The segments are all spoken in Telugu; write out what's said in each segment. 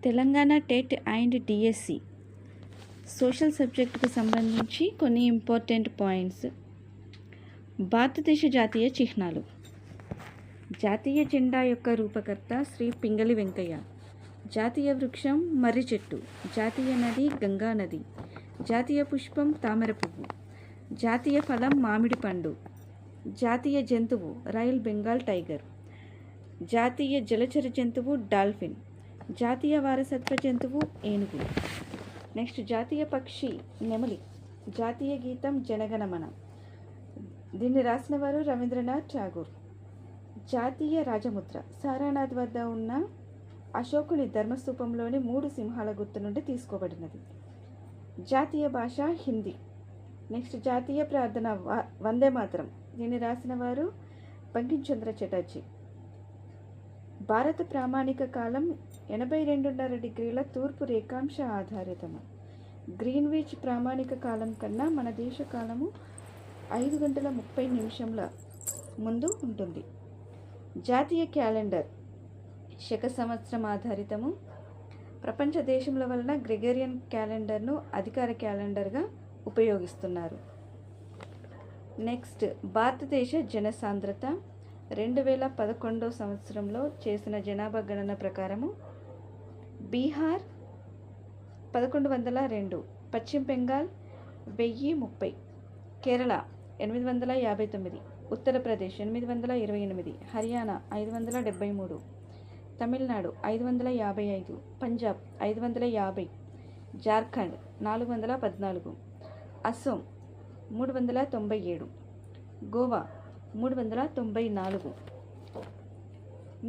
Telangana TET and DSC social సబ్జెక్టుకు సంబంధించి కొన్ని ఇంపార్టెంట్ పాయింట్స్. భారతదేశ జాతీయ చిహ్నాలు. జాతీయ జెండా యొక్క రూపకర్త శ్రీ పింగళి వెంకయ్య. జాతీయ వృక్షం మర్రి చెట్టు. జాతీయ నది గంగా నది. జాతీయ పుష్పం తామర పువ్వు. జాతీయ ఫలం మామిడి పండు. జాతీయ జంతువు రాయల్ బెంగాల్ టైగర్. జాతీయ జలచర జంతువు డాల్ఫిన్. జాతీయ వారసత్వ జంతువు ఏనుగు. నెక్స్ట్ జాతీయ పక్షి నెమలి. జాతీయ గీతం జనగణమన. దీన్ని రాసిన వారు రవీంద్రనాథ్ ఠాగూర్. జాతీయ రాజముద్ర సారానాథ్ వద్ద ఉన్న అశోకుని ధర్మస్తూపంలోని 3 సింహాల గుర్తు నుండి తీసుకోబడినది. జాతీయ భాష హిందీ. నెక్స్ట్ జాతీయ ప్రార్థన వందే మాతరం. దీన్ని రాసిన వారు బంకించంద్ర చటర్జీ. భారత ప్రామాణిక కాలం 82.5 డిగ్రీల తూర్పు రేఖాంశ ఆధారితము. గ్రీన్విచ్ ప్రామాణిక కాలం కన్నా మన దేశ కాలము 5 గంటల 30 నిమిషంల ముందు ఉంటుంది. జాతీయ క్యాలెండర్ శక సంవత్సరం ఆధారితము. ప్రపంచ దేశముల వలన గ్రెగరియన్ క్యాలెండర్ను అధికార క్యాలెండర్గా ఉపయోగిస్తున్నారు. నెక్స్ట్ భారతదేశ జనసాంద్రత 2011 సంవత్సరంలో చేసిన జనాభా గణన ప్రకారము బీహార్ 1102, పశ్చిమ బెంగాల్ 1030, కేరళ 859, ఉత్తరప్రదేశ్ 828, హర్యానా 573, తమిళనాడు 555, పంజాబ్ 550, జార్ఖండ్ 414, అస్సోం 397, గోవా 394.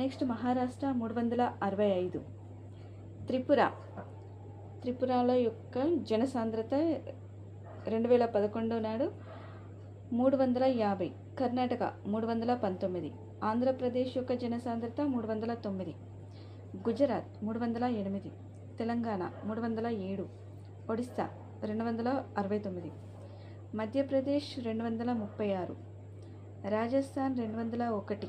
నెక్స్ట్ మహారాష్ట్ర 365. త్రిపురలో యొక్క జనసాంద్రత 2011 నాడు 350. కర్ణాటక 319. ఆంధ్రప్రదేశ్ యొక్క జనసాంద్రత 309. గుజరాత్ 308. తెలంగాణ 307. ఒడిస్సా 269. మధ్యప్రదేశ్ 236. రాజస్థాన్ 201.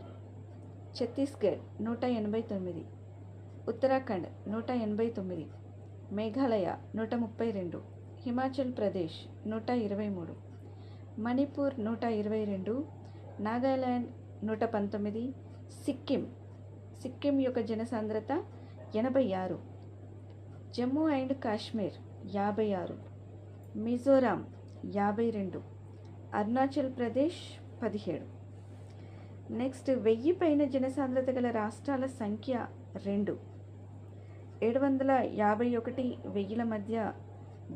ఛత్తీస్గఢ్ 189. ఉత్తరాఖండ్ 189. మేఘాలయ 132. హిమాచల్ ప్రదేశ్ 123. మణిపూర్ 122. నాగాలాండ్ 119. సిక్కిం యొక్క జనసాంద్రత 86. జమ్మూ అండ్ కాశ్మీర్ 56. మిజోరాం 52. అరుణాచల్ ప్రదేశ్ 17. నెక్స్ట్ 1000 పైన జనసాంద్రత గల రాష్ట్రాల సంఖ్య 2. 751,000 మధ్య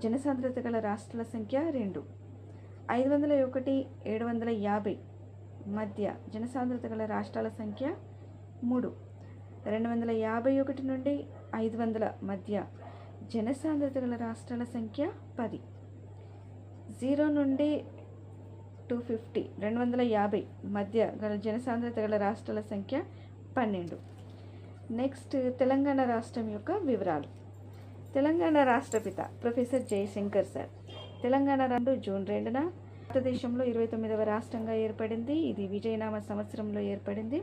జనసాంద్రత గల రాష్ట్రాల సంఖ్య 2. 501, 750 మధ్య జనసాంద్రత గల రాష్ట్రాల సంఖ్య 3. 251 నుండి 500 మధ్య జనసాంద్రత గల రాష్ట్రాల సంఖ్య 10. 0 నుండి 250, 250 మధ్య గల జనసాంద్రత గల రాష్ట్రాల సంఖ్య 12. నెక్స్ట్ తెలంగాణ రాష్ట్రం యొక్క వివరాలు. తెలంగాణ రాష్ట్రపిత professor Jayashankar sir. Telangana June 2న భారతదేశంలో 29వ రాష్ట్రంగా ఏర్పడింది. ఇది విజయనామ సంవత్సరంలో ఏర్పడింది.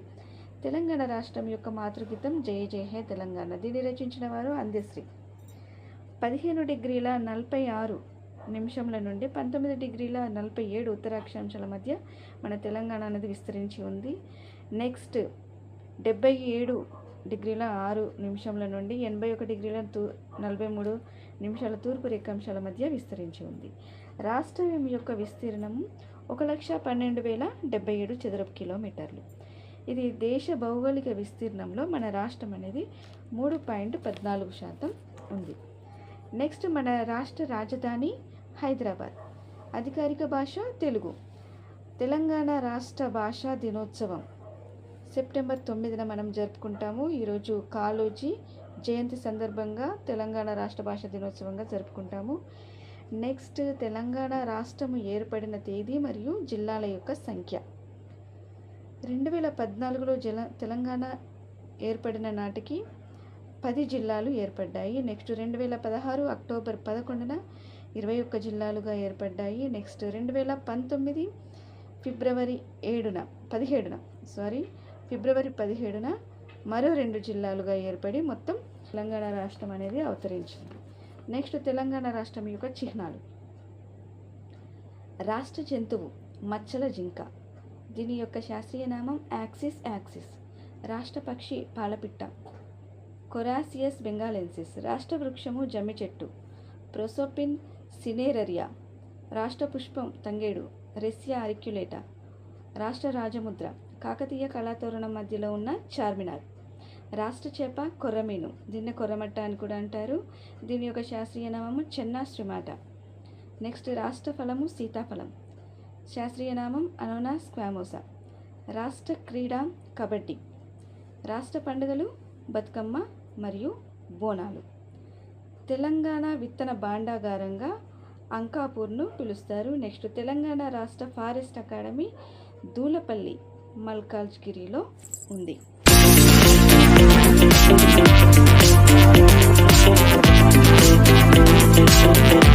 తెలంగాణ రాష్ట్రం యొక్క మాతృగీతం జయ జయ హే తెలంగాణ. దీన్ని రచించిన వారు అందశ్రీ. 15 డిగ్రీల 46 నిమిషంల నుండి 19 డిగ్రీల 47 ఉత్తరాక్షాంశాల మధ్య మన తెలంగాణ అనేది విస్తరించి ఉంది. నెక్స్ట్ 77 డిగ్రీల 6 నిమిషంల నుండి 81 డిగ్రీల 43 నిమిషాల తూర్పు రేఖాంశాల మధ్య విస్తరించి ఉంది. రాష్ట్రం యొక్క విస్తీర్ణము 1,12,077 చదరపు కిలోమీటర్లు. ఇది దేశ భౌగోళిక విస్తీర్ణంలో మన రాష్ట్రం అనేది 3.14% ఉంది. నెక్స్ట్ మన రాష్ట్ర రాజధాని హైదరాబాద్. అధికారిక భాష తెలుగు. తెలంగాణ రాష్ట్ర భాషా దినోత్సవం సెప్టెంబర్ 9న మనం జరుపుకుంటాము. ఈరోజు కాళోజీ జయంతి సందర్భంగా తెలంగాణ రాష్ట్ర భాషా దినోత్సవంగా జరుపుకుంటాము. నెక్స్ట్ తెలంగాణ రాష్ట్రము ఏర్పడిన తేదీ మరియు జిల్లాల యొక్క సంఖ్య. 2014లో తెలంగాణ ఏర్పడిన నాటికి 10 జిల్లాలు ఏర్పడ్డాయి. నెక్స్ట్ 2016 అక్టోబర్ 11న 21 జిల్లాలుగా ఏర్పడ్డాయి. నెక్స్ట్ 2019 ఫిబ్రవరి 17న మరో 2 జిల్లాలుగా ఏర్పడి మొత్తం తెలంగాణ రాష్ట్రం అనేది అవతరించింది. నెక్స్ట్ తెలంగాణ రాష్ట్రం యొక్క చిహ్నాలు. రాష్ట్ర జంతువు మచ్చల జింక, దీని యొక్క శాస్త్రీయ నామం యాక్సిస్. రాష్ట్ర పక్షి పాలపిట్ట, కొరాసియస్ బెంగాలెన్సిస్. రాష్ట్ర వృక్షము జమ్మి చెట్టు, ప్రోసోపిన్ సినేరరియా. రాష్ట్ర పుష్పం తంగేడు, రెసియా అరిక్యులేటా. రాష్ట్ర రాజముద్ర కాకతీయ కళాతోరణం మధ్యలో ఉన్న చార్మినార్. రాష్ట్ర చేప కొర్రమీను, దీన్ని కొర్రమట్ట అని కూడా అంటారు. దీని యొక్క శాస్త్రీయ నామము చెన్నా స్ట్రిమాట. నెక్స్ట్ రాష్ట్ర ఫలము సీతాఫలం, శాస్త్రీయ నామం అనోనా స్క్వామోసా. రాష్ట్ర క్రీడ కబడ్డీ. రాష్ట్ర పండుగలు బతుకమ్మ మరియు బోనాలు. తెలంగాణ విత్తన భాండాగారంగా అంకాపూర్ను పిలుస్తారు. నెక్స్ట్ తెలంగాణ రాష్ట్ర ఫారెస్ట్ అకాడమీ దూలపల్లి మల్కాజ్గిరిలో ఉంది.